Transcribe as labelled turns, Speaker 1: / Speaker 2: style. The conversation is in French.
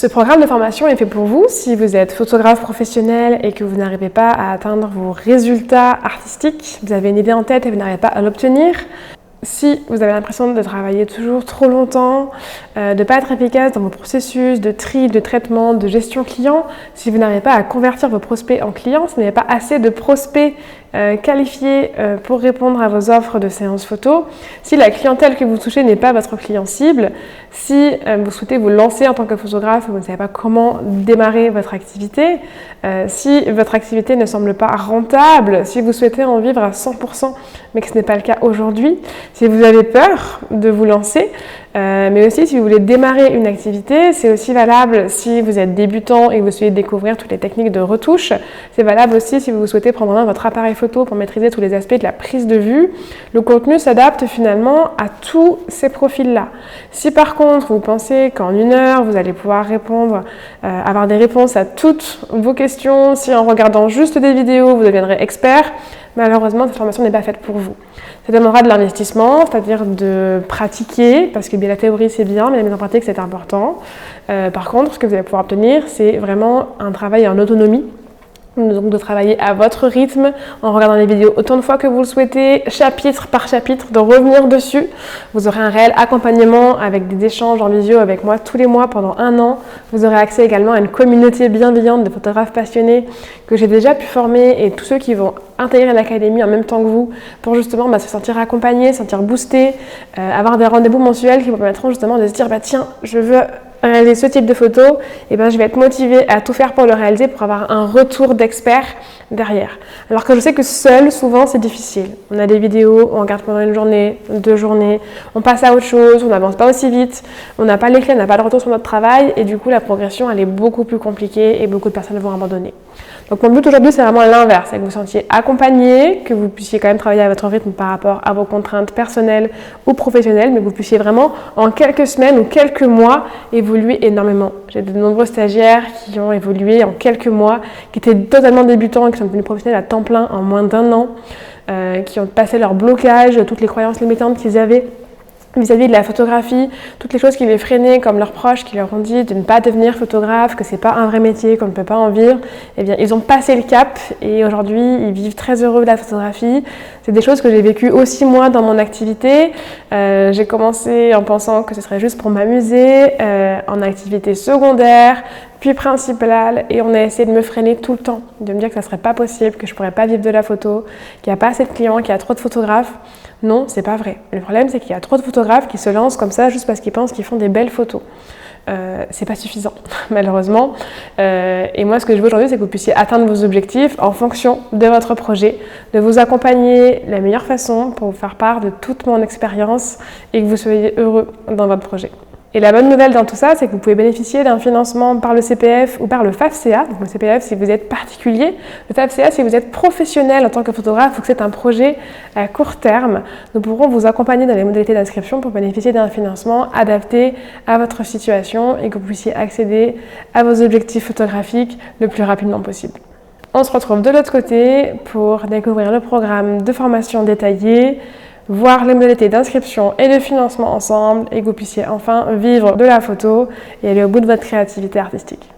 Speaker 1: Ce programme de formation est fait pour vous si vous êtes photographe professionnel et que vous n'arrivez pas à atteindre vos résultats artistiques, vous avez une idée en tête et vous n'arrivez pas à l'obtenir. Si vous avez l'impression de travailler toujours trop longtemps, de ne pas être efficace dans vos processus de tri, de traitement, de gestion client, si vous n'arrivez pas à convertir vos prospects en clients, si vous n'avez pas assez de prospects qualifiés pour répondre à vos offres de séances photo, si la clientèle que vous touchez n'est pas votre client cible, si vous souhaitez vous lancer en tant que photographe et vous ne savez pas comment démarrer votre activité, si votre activité ne semble pas rentable, si vous souhaitez en vivre à 100% mais que ce n'est pas le cas aujourd'hui, si vous avez peur de vous lancer, mais aussi si vous voulez démarrer une activité, c'est aussi valable si vous êtes débutant et que vous souhaitez découvrir toutes les techniques de retouche. C'est valable aussi si vous souhaitez prendre en main votre appareil photo pour maîtriser tous les aspects de la prise de vue. Le contenu s'adapte finalement à tous ces profils-là. Si par contre vous pensez qu'en 1 heure vous allez pouvoir répondre, avoir des réponses à toutes vos questions, si en regardant juste des vidéos vous deviendrez expert, malheureusement cette formation n'est pas faite pour vous. Ça demandera de l'investissement, c'est-à-dire de pratiquer, parce que bien la théorie c'est bien, mais la mise en pratique c'est important. Par contre, ce que vous allez pouvoir obtenir, c'est vraiment un travail en autonomie. Donc de travailler à votre rythme, en regardant les vidéos autant de fois que vous le souhaitez, chapitre par chapitre, de revenir dessus. Vous aurez un réel accompagnement avec des échanges en visio avec moi tous les mois pendant 1 an. Vous aurez accès également à une communauté bienveillante de photographes passionnés que j'ai déjà pu former et tous ceux qui vont intégrer l'académie en même temps que vous pour justement se sentir accompagnés, se sentir boostés, avoir des rendez-vous mensuels qui vous permettront justement de se dire tiens, je veux réaliser ce type de photo, et je vais être motivée à tout faire pour le réaliser pour avoir un retour d'expert derrière. Alors que je sais que seul, souvent, c'est difficile. On a des vidéos, on regarde pendant 1 journée, 2 journées, on passe à autre chose, on n'avance pas aussi vite, on n'a pas les clés, on n'a pas de retour sur notre travail et du coup, la progression, elle est beaucoup plus compliquée et beaucoup de personnes vont abandonner. Donc mon but aujourd'hui, c'est vraiment l'inverse, c'est que vous vous sentiez accompagné, que vous puissiez quand même travailler à votre rythme par rapport à vos contraintes personnelles ou professionnelles, mais que vous puissiez vraiment, en quelques semaines ou quelques mois, évoluer énormément. J'ai de nombreux stagiaires qui ont évolué en quelques mois, qui étaient totalement débutants et qui sont devenus professionnels à temps plein en moins d'1 an, qui ont passé leur blocage, toutes les croyances limitantes qu'ils avaient vis-à-vis de la photographie, toutes les choses qui les freinaient, comme leurs proches qui leur ont dit de ne pas devenir photographe, que c'est pas un vrai métier, qu'on ne peut pas en vivre, eh bien ils ont passé le cap et aujourd'hui ils vivent très heureux de la photographie. C'est des choses que j'ai vécues aussi moi dans mon activité. J'ai commencé en pensant que ce serait juste pour m'amuser, en activité secondaire, puis principale, et on a essayé de me freiner tout le temps, de me dire que ça serait pas possible, que je pourrais pas vivre de la photo, qu'il n'y a pas assez de clients, qu'il y a trop de photographes. Non, c'est pas vrai. Le problème, c'est qu'il y a trop de photographes qui se lancent comme ça juste parce qu'ils pensent qu'ils font des belles photos. C'est pas suffisant, malheureusement. Et moi, ce que je veux aujourd'hui, c'est que vous puissiez atteindre vos objectifs en fonction de votre projet, de vous accompagner de la meilleure façon pour vous faire part de toute mon expérience et que vous soyez heureux dans votre projet. Et la bonne nouvelle dans tout ça, c'est que vous pouvez bénéficier d'un financement par le CPF ou par le FAFCA. Donc le CPF si vous êtes particulier, le FAFCA si vous êtes professionnel en tant que photographe ou que c'est un projet à court terme. Nous pourrons vous accompagner dans les modalités d'inscription pour bénéficier d'un financement adapté à votre situation et que vous puissiez accéder à vos objectifs photographiques le plus rapidement possible. On se retrouve de l'autre côté pour découvrir le programme de formation détaillé, voir les modalités d'inscription et de financement ensemble et que vous puissiez enfin vivre de la photo et aller au bout de votre créativité artistique.